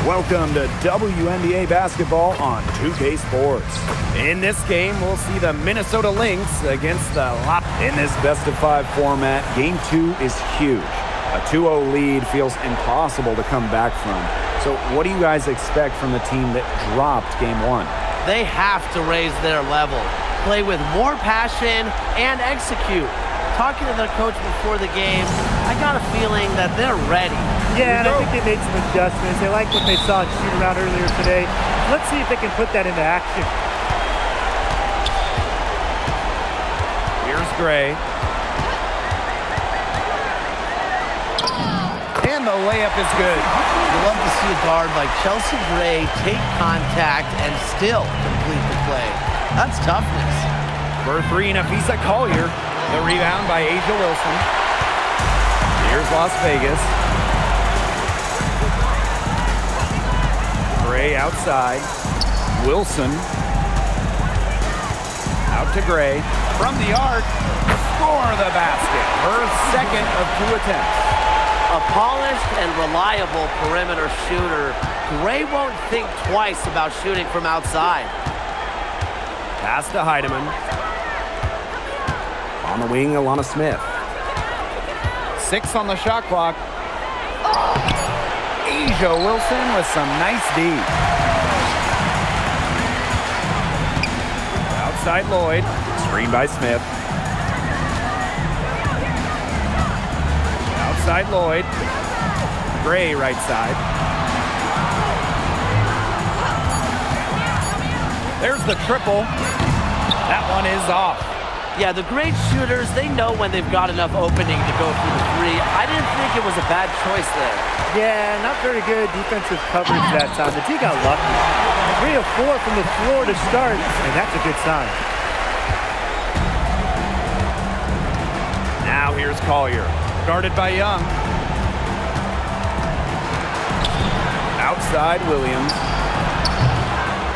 Welcome to WNBA basketball on 2K Sports. In this game, we'll see the Minnesota Lynx against the In this best-of-5 format, Game 2 is huge. A 2-0 lead feels impossible to come back from. So what do you guys expect from the team that dropped Game 1? They have to raise their level, play with more passion, and execute. Talking to their coach before the game, I got a feeling that they're ready. Yeah, and I think they made some adjustments. They like what they saw in shoot-around earlier today. Let's see if they can put that into action. Here's Gray. And the layup is good. You love to see a guard like Chelsea Gray take contact and still complete the play. That's toughness. For three, Nafisa Collier. The rebound by Asia Wilson. Here's Las Vegas. Gray outside. Wilson. Out to Gray. From the arc. Score the basket. Her second of 2 attempts. A polished and reliable perimeter shooter. Gray won't think twice about shooting from outside. Pass to Heidemann. On the wing, Alana Smith. 6 on the shot clock. Asia Wilson with some nice D. Outside Lloyd. Screen by Smith. Outside Lloyd. Gray right side. There's the triple. That one is off. Yeah, the great shooters, they know when they've got enough opening to go through the three. I didn't think it was a bad choice there. Yeah, not very good defensive coverage that time. The D got lucky. 3 of 4 from the floor to start, and that's a good sign. Now here's Collier. Guarded by Young. Outside Williams.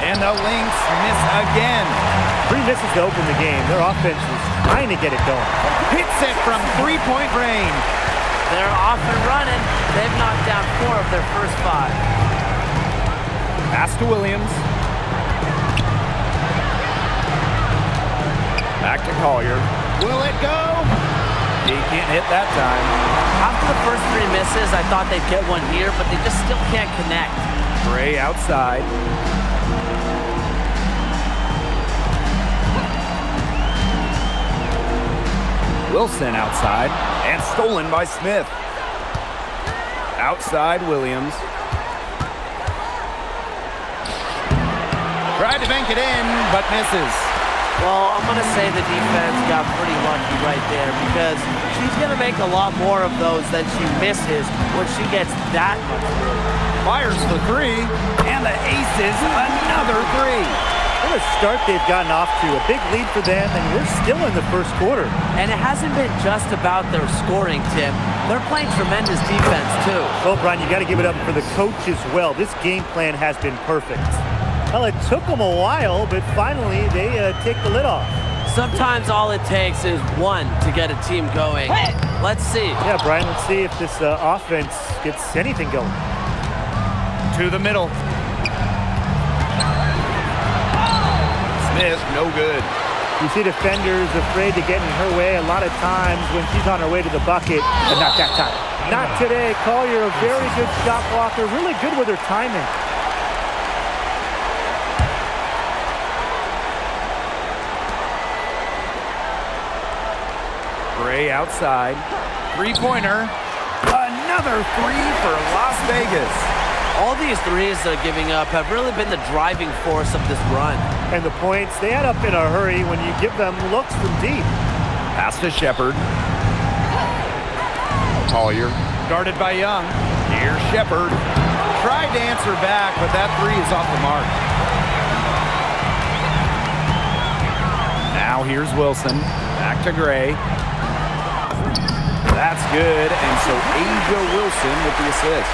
And the Lynx miss again. 3 misses to open the game. Their offense was trying to get it going. Hits it from three-point range. They're off and running. They've knocked down 4 of their first 5. Pass to Williams. Back to Collier. Will it go? He can't hit that time. After the first 3 misses, I thought they'd get one here, but they just still can't connect. Gray outside. Wilson outside, and stolen by Smith. Outside Williams. Tried to bank it in, but misses. Well, I'm going to say the defense got pretty lucky right there because she's going to make a lot more of those than she misses when she gets that much room. Fires the 3, and the aces another 3. What a start they've gotten off to. A big lead for them, and we're still in the first quarter. And it hasn't been just about their scoring, Tim. They're playing tremendous defense, too. Well, Brian, you got to give it up for the coach as well. This game plan has been perfect. Well, it took them a while, but finally they take the lid off. Sometimes all it takes is one to get a team going. Hey. Let's see. Yeah, Brian, let's see if this offense gets anything going. To the middle. Smith, no good. You see defenders afraid to get in her way a lot of times when she's on her way to the bucket, but not that time. Not today. Collier, a very good shot blocker, really good with her timing. Gray outside. Three-pointer. Another 3 for Las Vegas. All these threes they're giving up have really been the driving force of this run. And the points, they add up in a hurry when you give them looks from deep. Pass to Shepard. Collier. Guarded by Young. Here's Shepard. Tried to answer back, but that 3 is off the mark. Now here's Wilson. Back to Gray. That's good, and so Asia Wilson with the assist.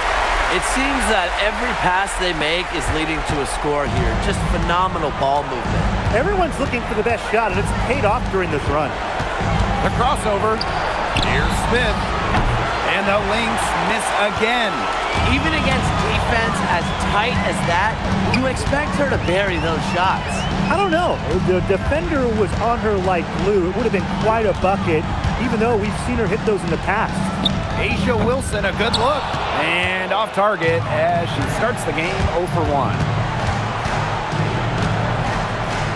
It seems that every pass they make is leading to a score here. Just phenomenal ball movement. Everyone's looking for the best shot, and it's paid off during this run. The crossover. Here's Smith. And the Lynx miss again. Even against defense as tight as that, you expect her to bury those shots. I don't know. The defender was on her like glue. It would have been quite a bucket, even though we've seen her hit those in the past. Asia Wilson, a good look. And off target as she starts the game 0 for 1.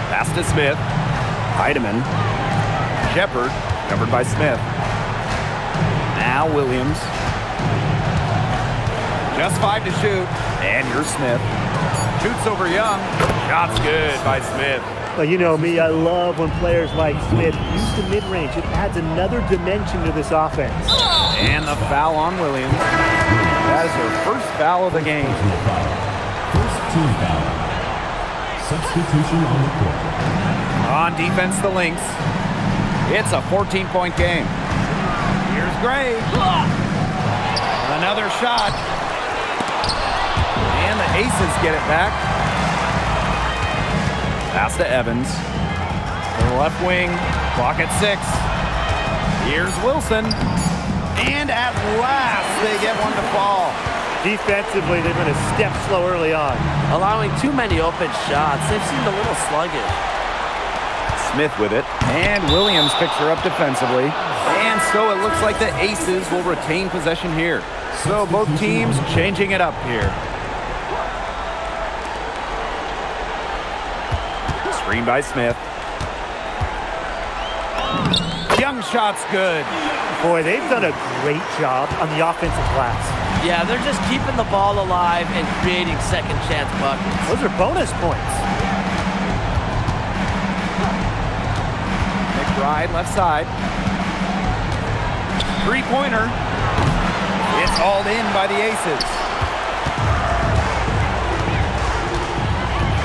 Pass to Smith. Heidemann. Shepard, covered by Smith. Now Williams. Just 5 to shoot. And here's Smith. Shoots over Young. Shot's good by Smith. Well, you know me, I love when players like Smith use the mid-range. It adds another dimension to this offense. And the foul on Williams. That is her first foul of the game. First team foul. Substitution on the court. On defense, the Lynx. It's a 14-point game. Here's Gray. Another shot. And the Aces get it back. Pass to Evans. To the left wing. Clock at 6. Here's Wilson. And at last, they get one to fall. Defensively, they've been a step slow early on. Allowing too many open shots. They've seemed a little sluggish. Smith with it. And Williams picks her up defensively. And so it looks like the Aces will retain possession here. So both teams changing it up here. Screen by Smith. Young shot's good. Boy, they've done a great job on the offensive glass. Yeah, they're just keeping the ball alive and creating second chance buckets. Those are bonus points. McBride left side. Three-pointer. It's hauled in by the Aces.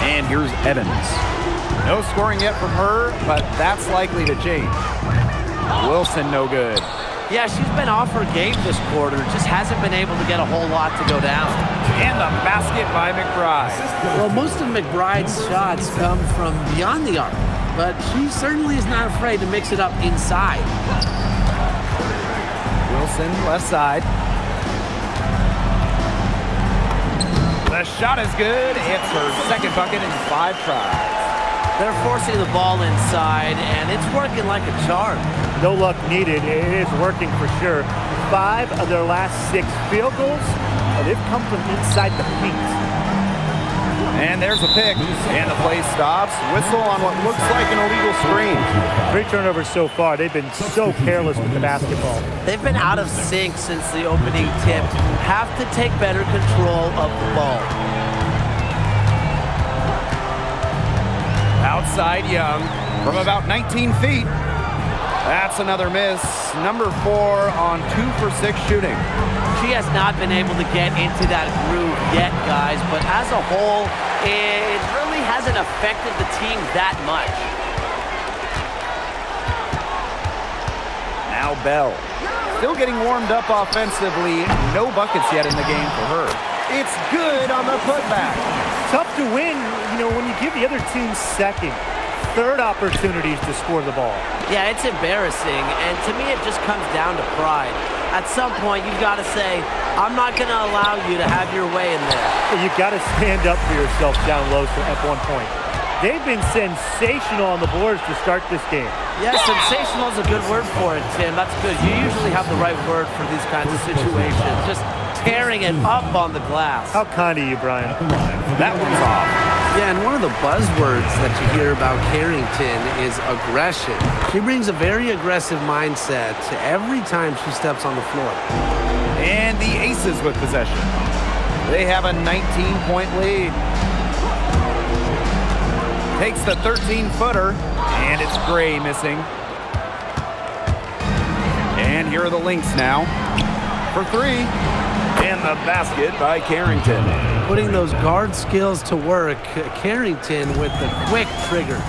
And here's Evans. No scoring yet from her, but that's likely to change. Wilson no good. Yeah, she's been off her game this quarter. Just hasn't been able to get a whole lot to go down. And the basket by McBride. Well, most of McBride's shots come from beyond the arc, but she certainly is not afraid to mix it up inside. Wilson left side. The shot is good. It's her second bucket in 5 tries. They're forcing the ball inside, and it's working like a charm. No luck needed. It is working for sure. 5 of their last 6 field goals, they've come from inside the paint. And there's a pick. And the play stops. Whistle on what looks like an illegal screen. 3 turnovers so far. They've been so careless with the basketball. They've been out of sync since the opening tip. Have to take better control of the ball. Outside Young from about 19 feet. That's another miss. Number 4 on 2 for 6 shooting. She has not been able to get into that groove yet, guys, but as a whole, it really hasn't affected the team that much. Now Bell. Still getting warmed up offensively. No buckets yet in the game for her. It's good on the putback. Tough to win, you know, when you give the other team second, third opportunities to score the ball. Yeah, it's embarrassing, and to me it just comes down to pride. At some point, you've got to say, I'm not going to allow you to have your way in there. You've got to stand up for yourself down low at one point. They've been sensational on the boards to start this game. Yeah, sensational is a good word for it, Tim. That's good. You usually have the right word for these kinds of situations. Just tearing it up on the glass. How kind of you, Brian. That one's off. Yeah, and one of the buzzwords that you hear about Carrington is aggression. She brings a very aggressive mindset to every time she steps on the floor. And the Aces with possession. They have a 19-point lead. Takes the 13-footer, and it's Gray missing. And here are the Lynx now for 3. And the basket by Carrington. Putting those guard skills to work, Carrington with the quick trigger.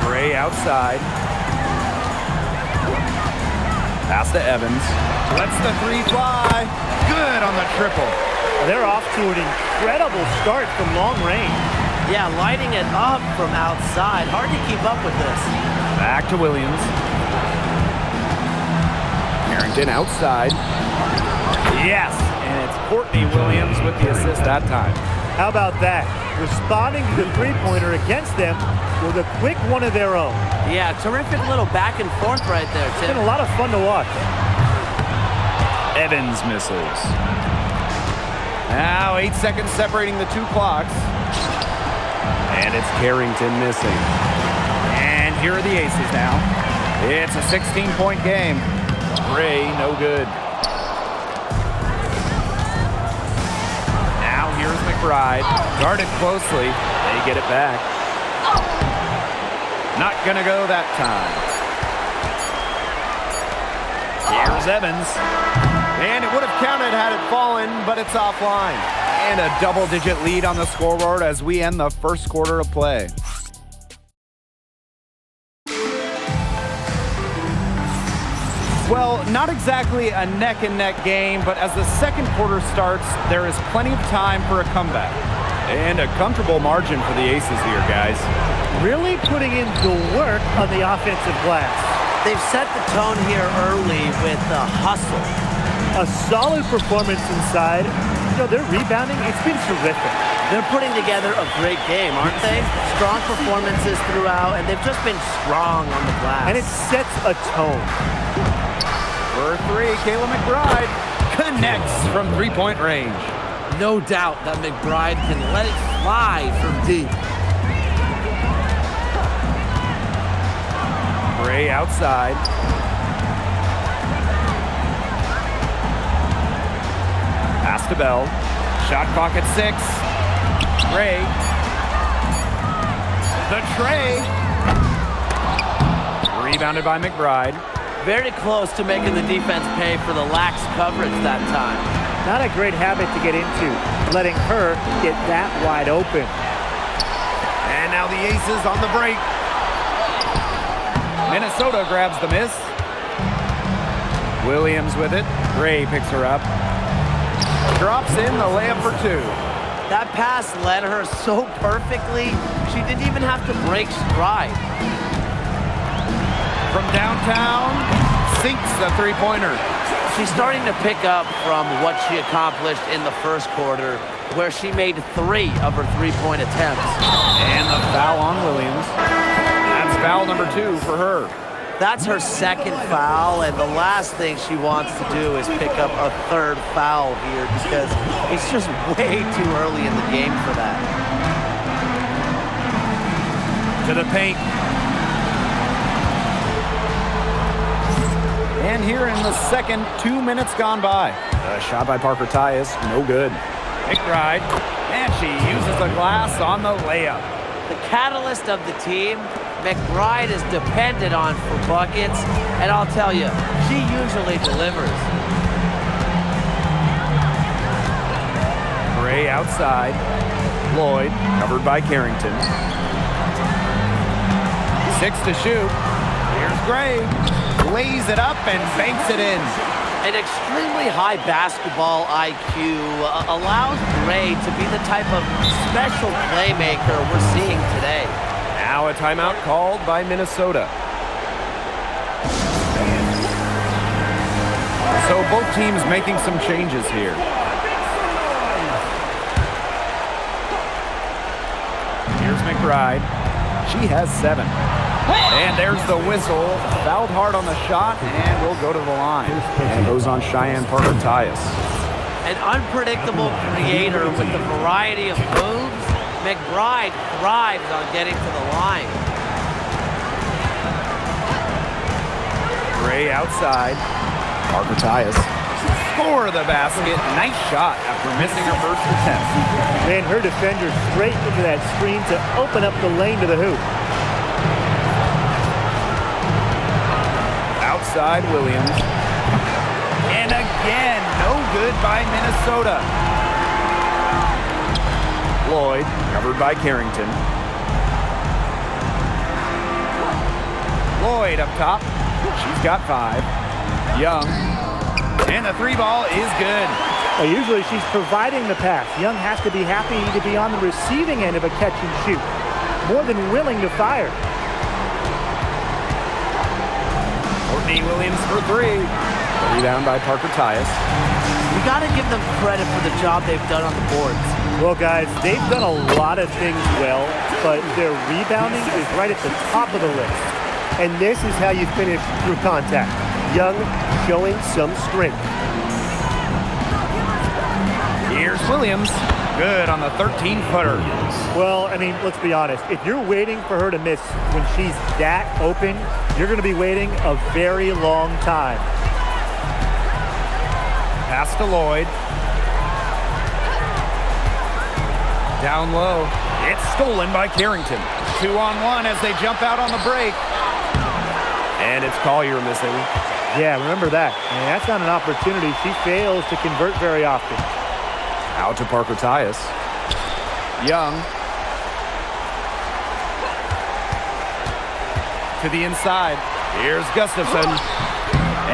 Gray outside. Pass to Evans. Lets the 3 fly. Good on the triple. They're off to an incredible start from long range. Yeah, lighting it up from outside. Hard to keep up with this. Back to Williams. Carrington outside. Yes, and it's Courtney Williams with the assist that time. How about that? Responding to the three-pointer against them with a quick one of their own. Yeah, terrific little back and forth right there, It's Tim. been a lot of fun to watch. Evans misses. Now 8 seconds separating the two clocks. And it's Carrington missing. And here are the aces now. It's a 16-point game. Gray, no good. Now here's McBride. Guarded closely. They get it back. Not gonna go that time. Here's Evans. And it would have counted had it fallen, but it's offline. And a double-digit lead on the scoreboard as we end the first quarter of play. Well, not exactly a neck-and-neck game, but as the second quarter starts, there is plenty of time for a comeback. And a comfortable margin for the Aces here, guys. Really putting in the work on the offensive glass. They've set the tone here early with the hustle. A solid performance inside. You know, their rebounding, it's been terrific. They're putting together a great game, aren't they? Strong performances throughout, and they've just been strong on the glass. And it sets a tone. For three, Kayla McBride connects from three-point range. No doubt that McBride can let it fly from deep. Gray outside. Pass to Bell. Shot clock at 6. Gray. The tray. Rebounded by McBride. Very close to making the defense pay for the lax coverage that time. Not a great habit to get into, letting her get that wide open. And now the Aces on the break. Minnesota grabs the miss. Williams with it. Gray picks her up. Drops in the layup for 2. That pass led her so perfectly, she didn't even have to break stride. From downtown, sinks the three-pointer. She's starting to pick up from what she accomplished in the first quarter, where she made 3 of her three-point attempts. And the foul on Williams. That's foul number 2 for her. That's her second foul, and the last thing she wants to do is pick up a third foul here because it's just way too early in the game for that. To the paint. And here in the second, 2 minutes gone by. A shot by Parker Tyus, no good. McBride, and she uses the glass on the layup. The catalyst of the team, McBride is depended on for buckets, and I'll tell you, she usually delivers. Gray outside. Lloyd, covered by Carrington. 6 to shoot. Here's Gray. Lays it up and banks it in. An extremely high basketball IQ allows Gray to be the type of special playmaker we're seeing today. Now a timeout called by Minnesota. So both teams making some changes here. Here's McBride. She has 7. And there's the whistle. Fouled hard on the shot and will go to the line. And goes on Cheyenne Parker Tyus. An unpredictable creator with the variety of moves, McBride thrives on getting to the line. Gray outside. Parker Tyus. Score the basket. Nice shot after missing her first attempt. And her defender straight into that screen to open up the lane to the hoop. Outside Williams. And again, no good by Minnesota. Lloyd, covered by Carrington. Lloyd up top. She's got 5. Young. And the 3 ball is good. Well, usually she's providing the pass. Young has to be happy to be on the receiving end of a catch and shoot. More than willing to fire. Courtney Williams for 3. Rebound by Parker Tyus. We got to give them credit for the job they've done on the boards. Well, guys, they've done a lot of things well, but their rebounding is right at the top of the list. And this is how you finish through contact. Young showing some strength. Here's Williams. Good on the 13-footer. Well, I mean, let's be honest. If you're waiting for her to miss when she's that open, you're going to be waiting a very long time. Pass to Lloyd. Down low. It's stolen by Carrington. 2-on-1 as they jump out on the break. And it's Collier missing. Yeah, remember that. And that's not an opportunity. She fails to convert very often. Out to Parker Tyus. Young. To the inside. Here's Gustafson.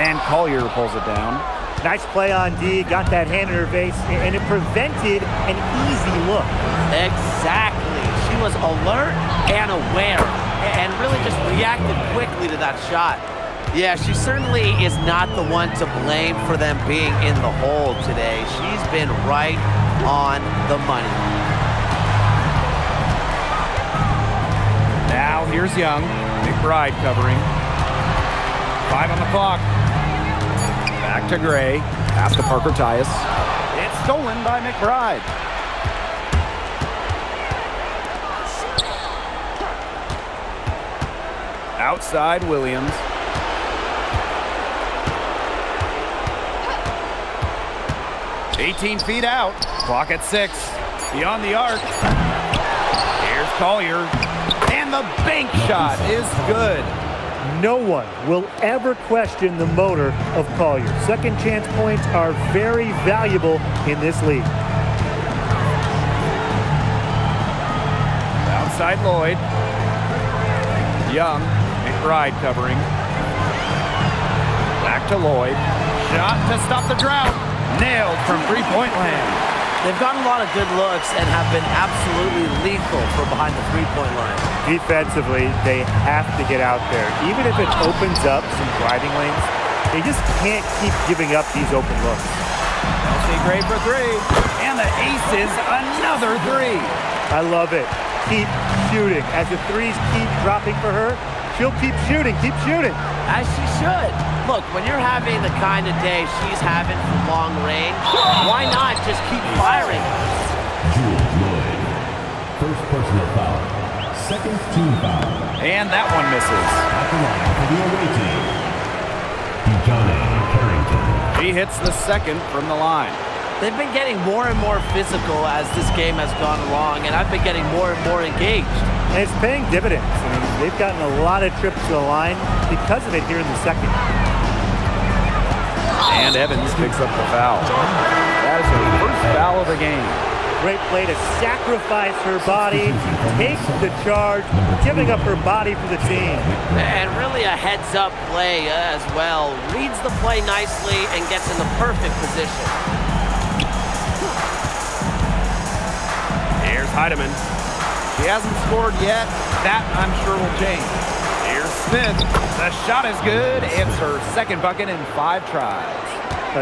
And Collier pulls it down. Nice play on D. Got that hand in her face, and it prevented an easy look. Exactly. She was alert and aware and really just reacted quickly to that shot. Yeah, she certainly is not the one to blame for them being in the hole today. She's been right on the money. Now here's Young. McBride covering. 5 on the clock. Back to Gray. Pass to Parker Tyus. It's stolen by McBride. Outside Williams. "18 feet out. Clock at 6. Beyond the arc. Here's Collier. And the bank shot is good. No one will ever question the motor of Collier. Second chance points are very valuable in this league. Outside Lloyd. Young. McBride covering. Back to Lloyd. Shot to stop the drought. Nailed from three-point land. They've gotten a lot of good looks and have been absolutely lethal from behind the three-point line. Defensively, they have to get out there. Even if it opens up some driving lanes, they just can't keep giving up these open looks. Kelsey Gray for 3. And the ace is another 3. I love it. Keep shooting. As the threes keep dropping for her, she'll keep shooting, As she should. Look, when you're having the kind of day she's having from long range, why not just keep firing? Jules Lloyd. First personal foul. Second team foul. And that one misses. At the line for the away team. Dejohnne Carrington. He hits the second from the line. They've been getting more and more physical as this game has gone along, and I've been getting more and more engaged. And it's paying dividends. I mean, they've gotten a lot of trips to the line because of it here in the second. And Evans picks up the foul. That is her first foul of the game. Great play to sacrifice her body, take the charge, giving up her body for the team. And really a heads-up play as well. Reads the play nicely and gets in the perfect position. Here's Heidemann. She hasn't scored yet. That, I'm sure, will change. Here's Smith. The shot is good. It's her second bucket in 5 tries.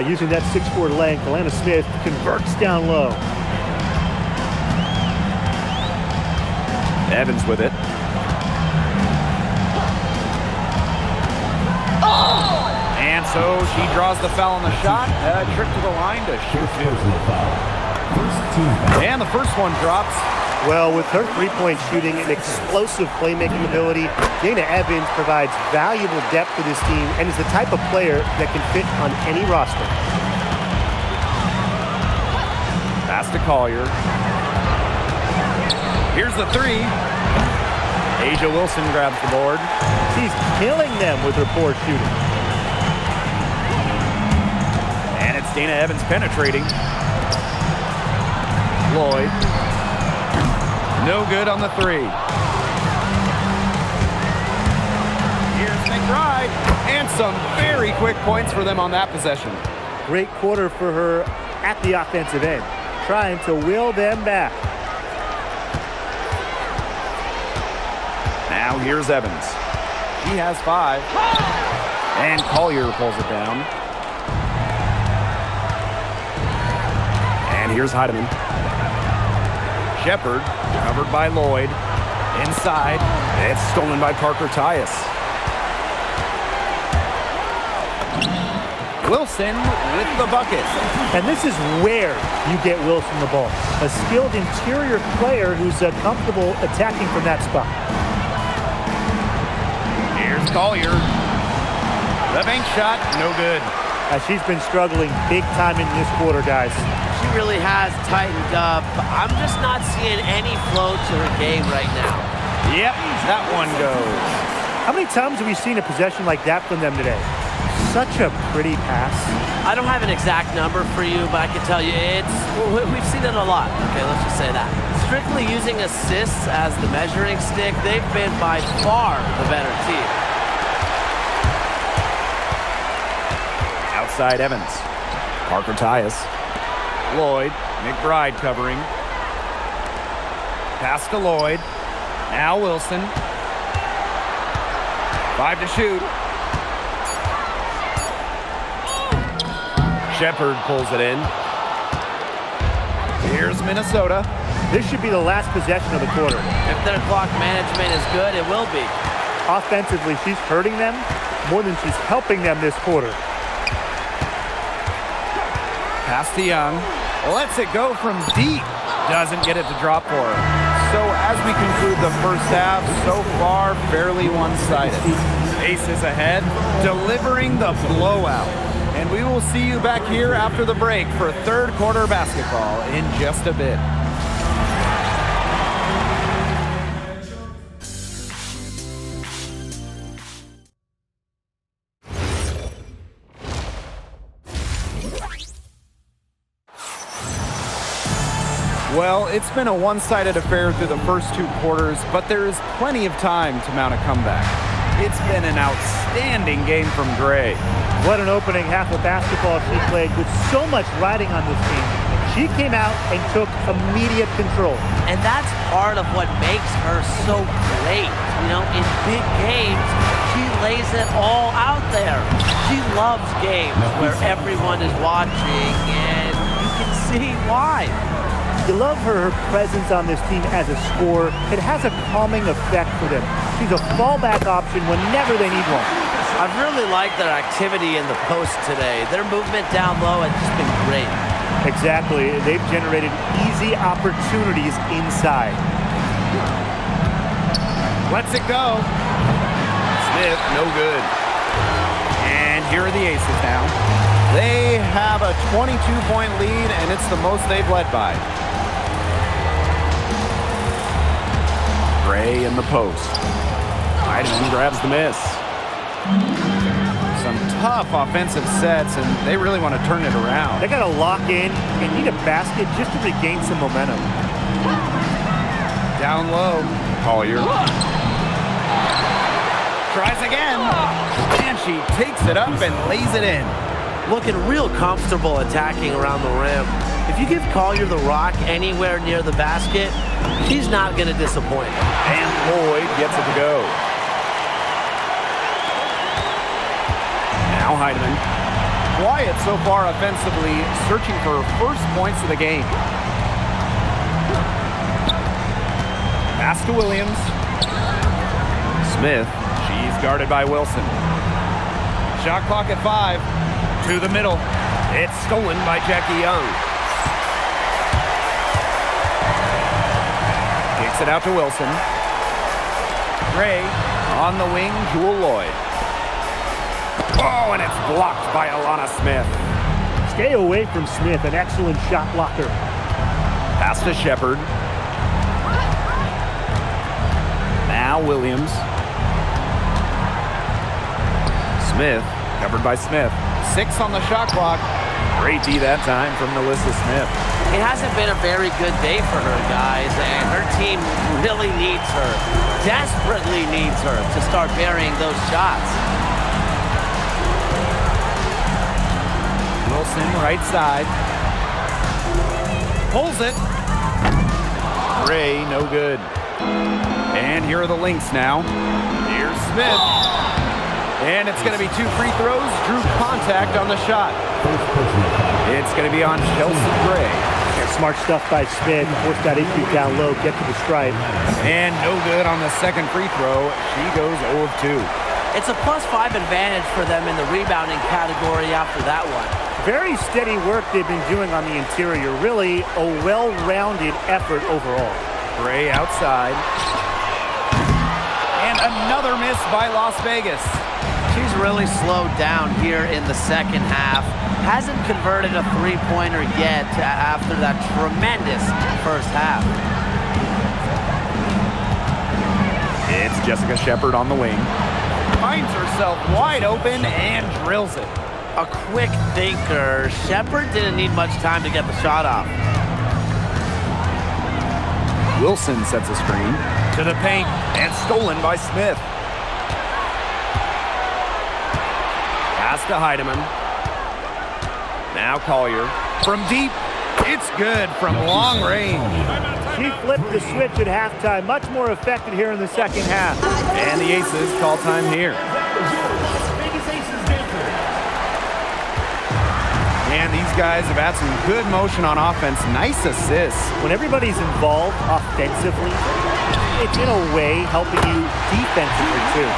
Using that 6'4" length, Alana Smith converts down low. Evans with it. And so she draws the foul on the shot. A trick to the line to shoot 2. First team foul. And the first one drops. Well, with her three-point shooting and explosive playmaking ability, Dana Evans provides valuable depth to this team and is the type of player that can fit on any roster. Pass to Collier. Here's the 3. Asia Wilson grabs the board. She's killing them with her poor shooting. And it's Dana Evans penetrating. Lloyd. No good on the 3. Here's McBride. And some very quick points for them on that possession. Great quarter for her at the offensive end, trying to will them back. Now here's Evans. He has 5. And Collier pulls it down. here's Heidemann. Shepard, covered by Lloyd. Inside, it's stolen by Parker Tyus. Wilson with the bucket. And this is where you get Wilson the ball. A skilled interior player who's comfortable attacking from that spot. Here's Collier. The bank shot, no good. She's been struggling big time in this quarter, guys. She really has tightened up. I'm just not seeing any flow to her game right now. Yep, that one goes. How many times have we seen a possession like that from them today? Such a pretty pass. I don't have an exact number for you, but I can tell you we've seen it a lot. Okay, let's just say that. Strictly using assists as the measuring stick, they've been by far the better team. Outside Evans. Parker Tyus. Lloyd. McBride covering. Pass to Lloyd. Now Wilson. 5 to shoot. Shepard pulls it in. Here's Minnesota. This should be the last possession of the quarter. If their clock management is good, it will be. Offensively, she's hurting them more than she's helping them this quarter. Pass to Young. Lets it go from deep. Doesn't get it to drop for her. So as we conclude the first half, so far fairly one-sided. Aces ahead, delivering the blowout. And we will see you back here after the break for third quarter basketball in just a bit. Well, it's been a one-sided affair through the first 2 quarters, but there is plenty of time to mount a comeback. It's been an outstanding game from Gray. What an opening half of basketball she played with so much riding on this team. She came out and took immediate control. And that's part of what makes her so great. You know, in big games, she lays it all out there. She loves games where everyone is watching, and you can see why. You love her presence on this team as a scorer. It has a calming effect for them. She's a fallback option whenever they need one. I've really liked their activity in the post today. Their movement down low has just been great. Exactly. They've generated easy opportunities inside. Lets it go. Smith, no good. And here are the Aces now. They have a 22-point lead, and it's the most they've led by. Gray in the post. Heidemann grabs the miss. Some tough offensive sets, and they really want to turn it around. They got to lock in and need a basket just to regain some momentum. Down low. Collier. Tries again. And she takes it up and lays it in. Looking real comfortable attacking around the rim. If you give Collier the rock anywhere near the basket, she's not going to disappoint. And Lloyd gets it to go. Now Heidemann. Quiet so far offensively, searching for her first points of the game. Pass to Williams. Smith. She's guarded by Wilson. Shot clock at 5. To the middle. It's stolen by Jackie Young. Kicks it out to Wilson. Gray on the wing, Jewel Lloyd. Oh, and it's blocked by Alana Smith. Stay away from Smith, an excellent shot blocker. Pass to Shepard. Now Williams. Smith, covered by Smith. 6 on the shot clock. Great D that time from Melissa Smith. It hasn't been a very good day for her, guys, and her team really needs her, desperately needs her to start burying those shots. Wilson, right side. Pulls it. Gray, no good. And here are the Lynx now. Here's Smith. And it's going to be 2 free throws. Drew contact on the shot. It's going to be on Chelsea Gray. Smart stuff by Smith. Force that issue down low, get to the stripe. And no good on the second free throw. She goes 0 of 2. It's a +5 advantage for them in the rebounding category after that one. Very steady work they've been doing on the interior. Really a well-rounded effort overall. Gray outside. And another miss by Las Vegas. She's really slowed down here in the second half. Hasn't converted a three-pointer yet after that tremendous first half. It's Jessica Shepard on the wing. Finds herself wide open and drills it. A quick thinker. Shepard didn't need much time to get the shot off. Wilson sets a screen to the paint and stolen by Smith. Pass to Heidemann. Now Collier from deep. It's good from long range. She flipped the switch at halftime. Much more effective here in the second half. And the Aces call time here. And these guys have had some good motion on offense. Nice assists. When everybody's involved offensively, it's in a way helping you defensively too.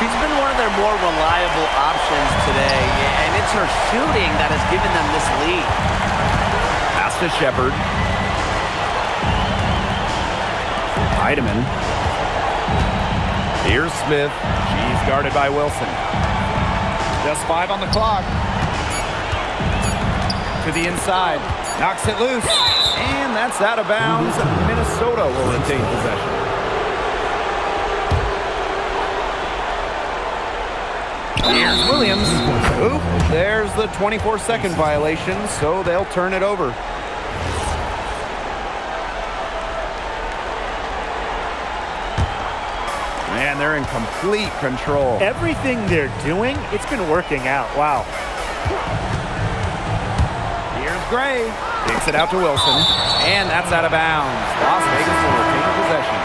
She's been one of their more reliable options today, and it's her shooting that has given them this lead. Pass to Shepard. Heidemann. Here's Smith. She's guarded by Wilson. Just 5 on the clock. To the inside. Knocks it loose. And that's out of bounds. Minnesota will retain possession. Here's Williams. Oop, there's the 24-second violation, so they'll turn it over. Man, they're in complete control. Everything they're doing, it's been working out. Wow. Here's Gray. Kicks it out to Wilson. And that's out of bounds. Las Vegas will retain possession.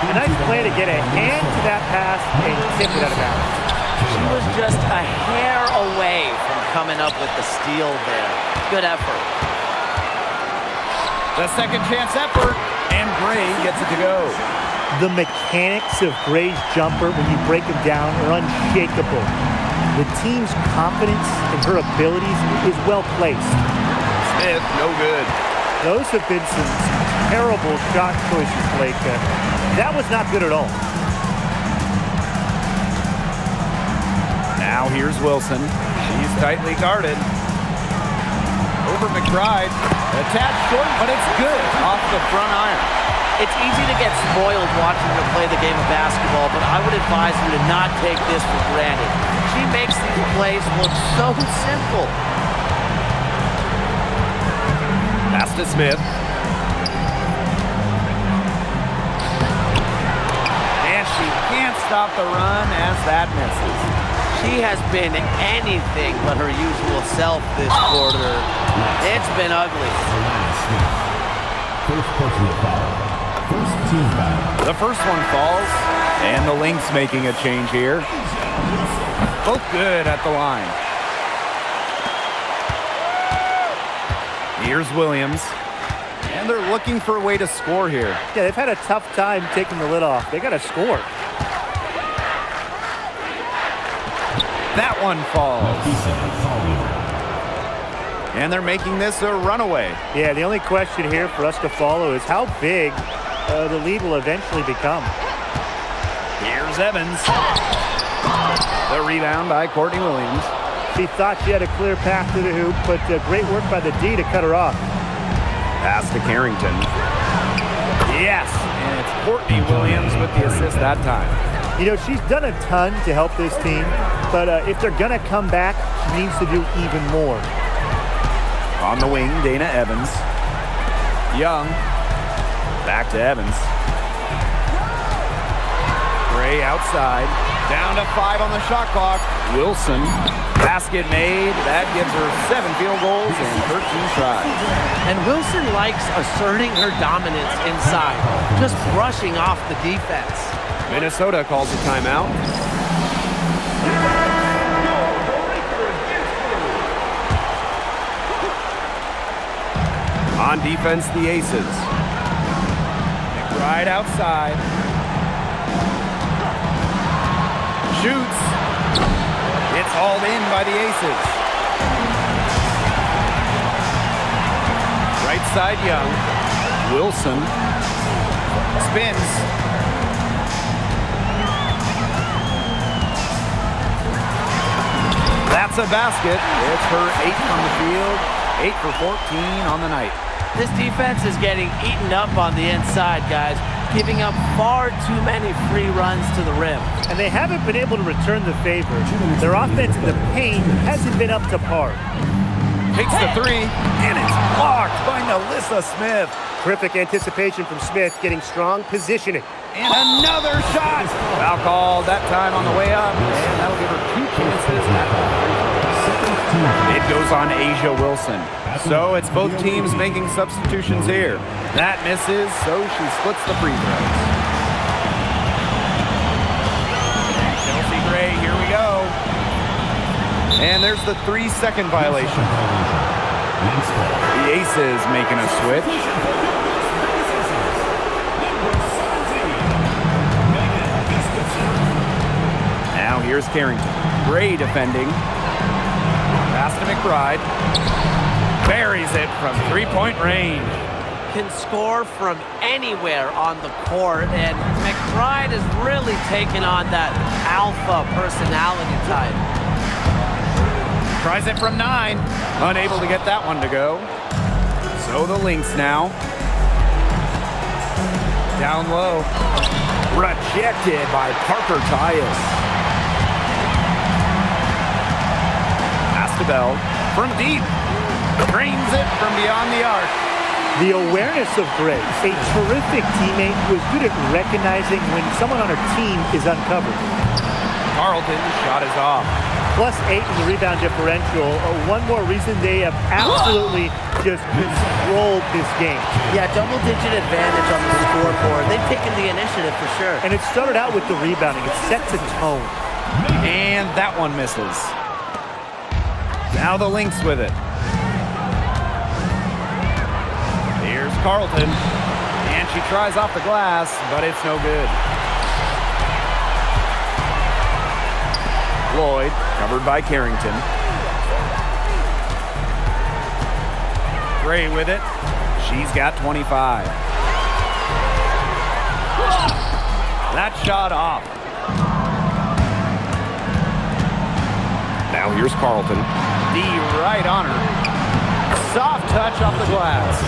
A nice play to get a hand to that pass and tip it out of bounds. She was just a hair away from coming up with the steal there. Good effort. The second chance effort. And Gray gets it to go. The mechanics of Gray's jumper, when you break them down, are unshakable. The team's confidence in her abilities is well placed. Smith, no good. Those have been some terrible shot choices, Blake. That was not good at all. Now here's Wilson. She's tightly guarded. Over McBride. A tad short, but it's good off the front iron. It's easy to get spoiled watching her play the game of basketball, but I would advise you to not take this for granted. She makes these plays look so simple. Pass to Smith. And she can't stop the run as that misses. She has been anything but her usual self this quarter. It's been ugly. First personal foul. First team foul. The first one falls, and the Lynx making a change here. Both good at the line. Here's Williams. And they're looking for a way to score here. Yeah, they've had a tough time taking the lid off. They got to score. That one falls. And they're making this a runaway. Yeah, the only question here for us to follow is how big the lead will eventually become. Here's Evans. The rebound by Courtney Williams. She thought she had a clear path to the hoop, but great work by the D to cut her off. Pass to Carrington. Yes, and it's Courtney Williams with the assist that time. You know, she's done a ton to help this team, but if they're going to come back, she needs to do even more. On the wing, Dana Evans. Young. Back to Evans. Gray outside. Down to 5 on the shot clock. Wilson. Basket made. That gives her 7 field goals and 13 tries. And Wilson likes asserting her dominance inside, just brushing off the defense. Minnesota calls a timeout. On defense, the Aces. Right outside. Shoots. It's hauled in by the Aces. Right side, Young. Wilson. Spins. That's a basket. It's her 8 from the field. 8 for 14 on the night. This defense is getting eaten up on the inside, guys, giving up far too many free runs to the rim. And they haven't been able to return the favor. Their offense in the paint hasn't been up to par. Takes the three, and it's blocked by Nalissa Smith. Terrific anticipation from Smith, getting strong positioning. And another shot. Foul called that time on the way up, and that'll give her 2 chances at the free throw. It goes on Asia Wilson. So it's both teams making substitutions here. That misses, so she splits the free throws. Chelsea Gray, here we go. And there's the 3-second violation. The Aces making a switch. Now here's Carrington. Gray defending. Pass to McBride. Buries it from 3-point range. Can score from anywhere on the court, and McBride has really taken on that alpha personality type. Tries it from 9. Unable to get that one to go. So the Lynx now. Down low. Rejected by Parker Tyus. Pass to Bell. From deep. Drains it from beyond the arc. The awareness of Gray, a terrific teammate who is good at recognizing when someone on her team is uncovered. Carlton's shot is off. +8 in the rebound differential. One more reason they have absolutely just controlled this game. Yeah, double-digit advantage on the scoreboard. They've taken the initiative for sure. And it started out with the rebounding. It sets a tone. And that one misses. Now the Lynx with it. Here's Carlton. And she tries off the glass, but it's no good. Lloyd, covered by Carrington. Gray with it. She's got 25. That shot off. Now here's Carlton. D right on her. Soft touch off the glass.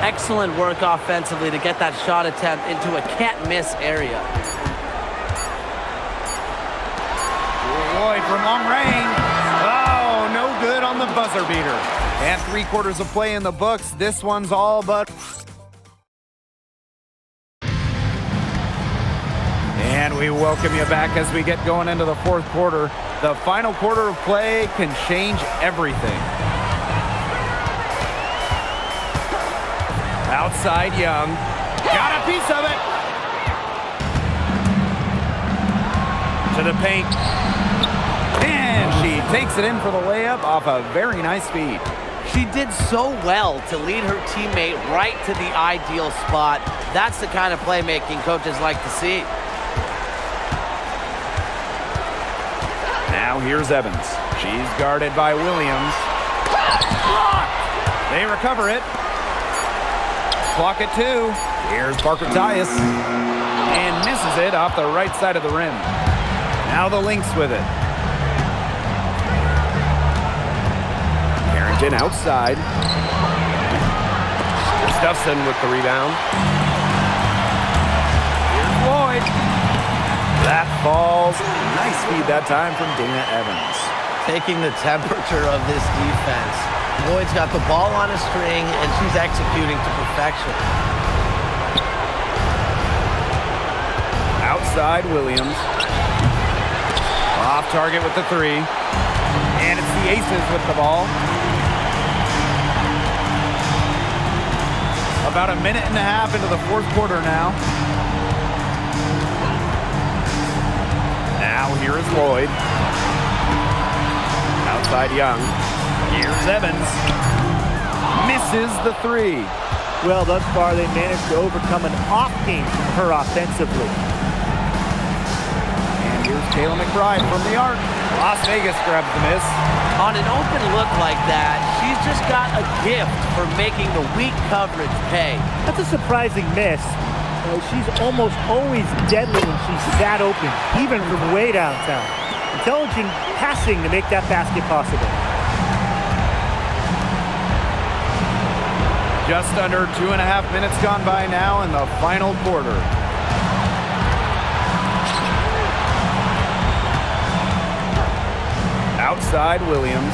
Excellent work offensively to get that shot attempt into a can't-miss area. Lloyd from long range. Oh, no good on the buzzer beater. And 3/4 of play in the books. This one's all but. And we welcome you back as we get going into the 4th quarter. The final quarter of play can change everything. Outside Young. Got a piece of it. To the paint. And she takes it in for the layup off a very nice feed. She did so well to lead her teammate right to the ideal spot. That's the kind of playmaking coaches like to see. Now here's Evans. She's guarded by Williams. They recover it. Clock at 2. Here's Parker Tyus. And misses it off the right side of the rim. Now the Lynx with it. Carrington outside. Gustafson with the rebound. Here's Lloyd. That falls. Nice feed that time from Dana Evans. Taking the temperature of this defense. Lloyd's got the ball on a string, and she's executing to perfection. Outside Williams. Off target with the 3. And it's the Aces with the ball. About a minute and a half into the 4th quarter now. Now here is Lloyd. Outside Young. Here's Evans. Misses misses the three. Well, thus far, they managed to overcome an off game from her offensively. And here's Kayla McBride from the arc. Las Vegas grabs the miss. On an open look like that, she's just got a gift for making the weak coverage pay. That's a surprising miss. She's almost always deadly when she's that open, even from way downtown. Intelligent passing to make that basket possible. Just under 2.5 minutes gone by now in the final quarter. Outside Williams.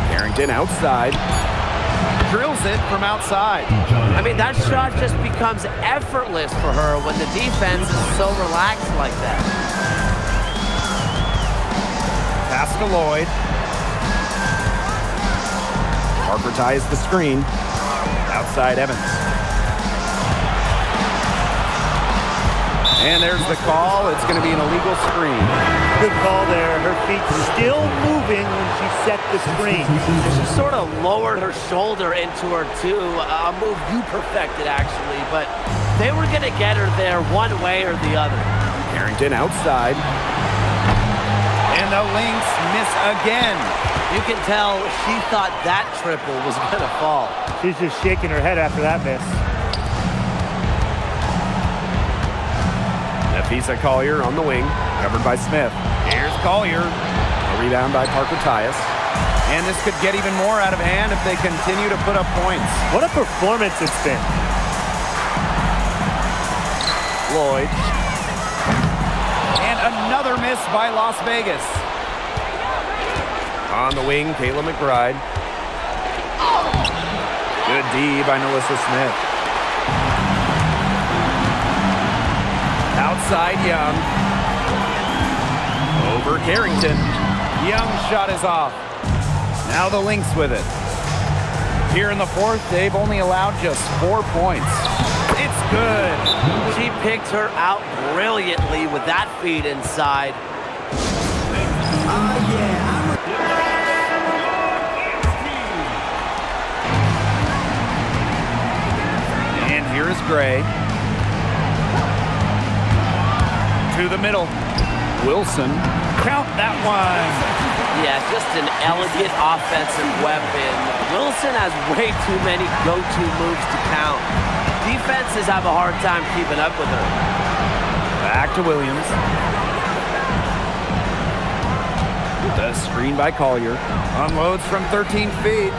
Carrington outside. Drills it from outside. I mean, that shot just becomes effortless for her when the defense is so relaxed like that. Pass to Lloyd. Parker ties the screen. Outside Evans. And there's the call. It's going to be an illegal screen. Good call there. Her feet still moving when she set the screen. She sort of lowered her shoulder into her, too. A move you perfected, actually. But they were going to get her there one way or the other. Carrington outside. And the Lynx miss again. You can tell she thought that triple was going to fall. She's just shaking her head after that miss. Nafisa Collier on the wing, covered by Smith. Here's Collier. A rebound by Parker Tyus. And this could get even more out of hand if they continue to put up points. What a performance it's been. Lloyd. And another miss by Las Vegas. On the wing, Kayla McBride. Good D by Melissa Smith. Outside Young. Over Carrington. Young's shot is off. Now the Lynx with it. Here in the fourth, they've only allowed just 4 points. It's good. She picked her out brilliantly with that feed inside. And here is Gray. To the middle. Wilson. Count that one. Yeah, just an elegant offensive weapon. Wilson has way too many go-to moves to count. Defenses have a hard time keeping up with her. Back to Williams. The screen by Collier. Unloads from 13 feet.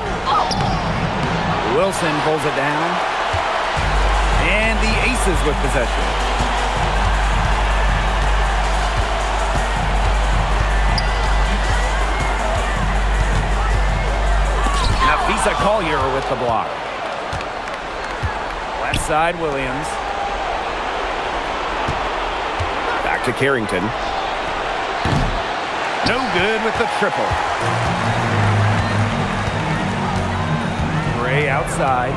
Wilson pulls it down. And the Aces with possession. Nafisa Collier with the block. Left side, Williams. Back to Carrington. No good with the triple. Gray outside.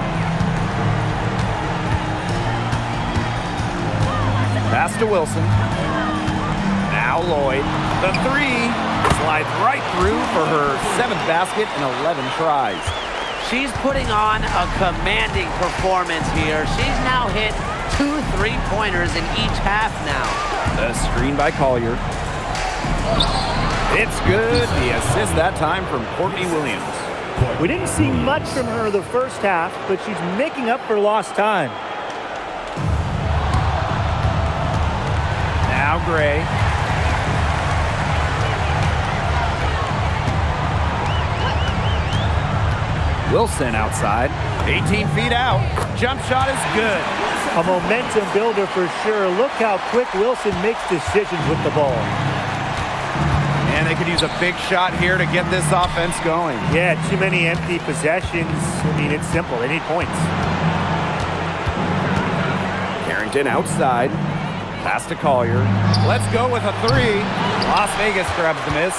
Pass to Wilson. Now Lloyd. The three slides right through for her 7th basket in 11 tries. She's putting on a commanding performance here. She's now hit 2 3-pointers in each half now. The screen by Collier. It's good. The assist that time from Courtney Williams. We didn't see much from her the first half, but she's making up for lost time. Now Gray. Wilson outside. 18 feet out. Jump shot is good. A momentum builder for sure. Look how quick Wilson makes decisions with the ball. And they could use a big shot here to get this offense going. Yeah, too many empty possessions. I mean, it's simple. They need points. Carrington outside. Pass to Collier. Let's go with a three. Las Vegas grabs the miss.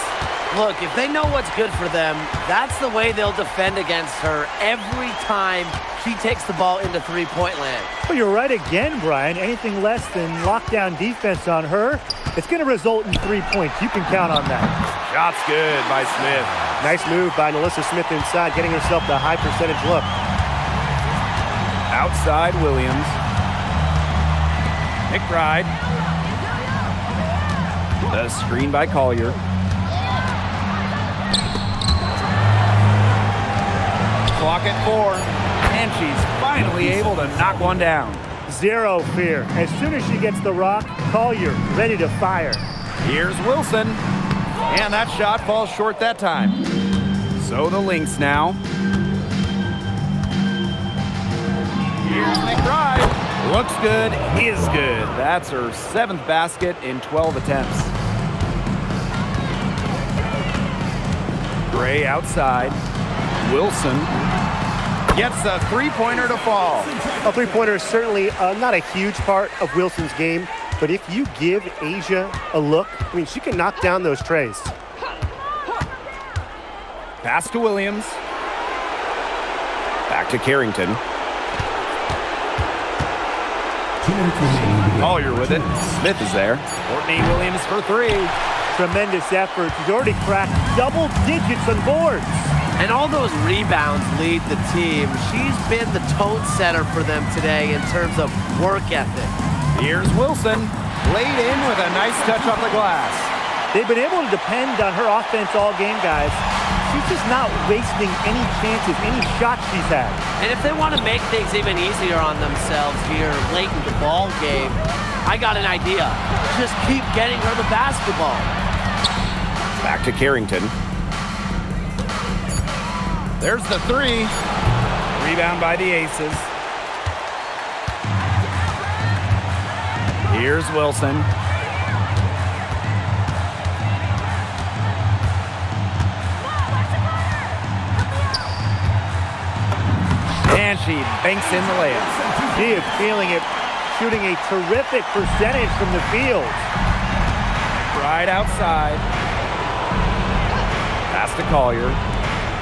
Look, if they know what's good for them, that's the way they'll defend against her every time she takes the ball into three-point land. Well, you're right again, Brian. Anything less than lockdown defense on her, it's going to result in 3 points. You can count on that. Shot's good by Smith. Nice move by Melissa Smith inside, getting herself the high percentage look. Outside Williams. McBride. The screen by Collier. Clock at 4. And she's finally able to knock one down. Zero fear. As soon as she gets the rock, Collier ready to fire. Here's Wilson. And that shot falls short that time. So the Lynx now. Here's McBride. Looks good, is good. That's her 7th basket in 12 attempts. Gray outside. Wilson gets a three-pointer to fall. A three-pointer is certainly not a huge part of Wilson's game, but if you give Asia a look, I mean, she can knock down those trays. Pass to Williams. Back to Carrington. 2 minutes remaining. Collier with it. Smith is there. Courtney Williams for 3. Tremendous effort. She's already cracked double digits on boards. And all those rebounds lead the team. She's been the tone setter for them today in terms of work ethic. Here's Wilson. Laid in with a nice touch off the glass. They've been able to depend on her offense all game, guys. She's just not wasting any chances, any shots she's had. And if they want to make things even easier on themselves here late in the ball game, I got an idea. Just keep getting her the basketball. Back to Carrington. There's the 3. Rebound by the Aces. Here's Wilson. And she banks in the layup. She is feeling it, shooting a terrific percentage from the field. Right outside. Pass to Collier.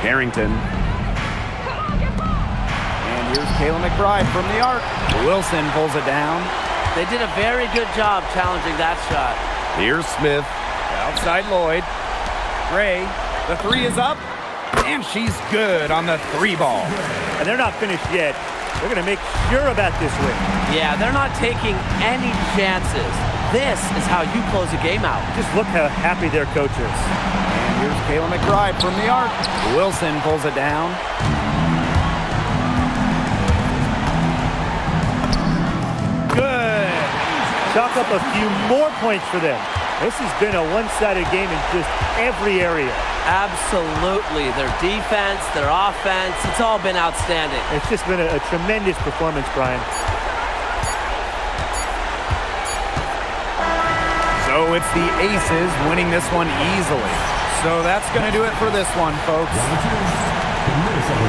Carrington. And here's Kayla McBride from the arc. Wilson pulls it down. They did a very good job challenging that shot. Here's Smith. Outside Lloyd. Gray. The 3 is up. And she's good on the 3 ball. And they're not finished yet. They're going to make sure about this win. Yeah, they're not taking any chances. This is how you close a game out. Just look how happy their coach is. And here's Kayla McBride from the arc. Wilson pulls it down. Good. Chalk up a few more points for them. This has been a one-sided game in just every area. Absolutely. Their defense, their offense, it's all been outstanding. It's just been a tremendous performance, Brian. So it's the Aces winning this one easily. So that's going to do it for this one, folks. Minnesota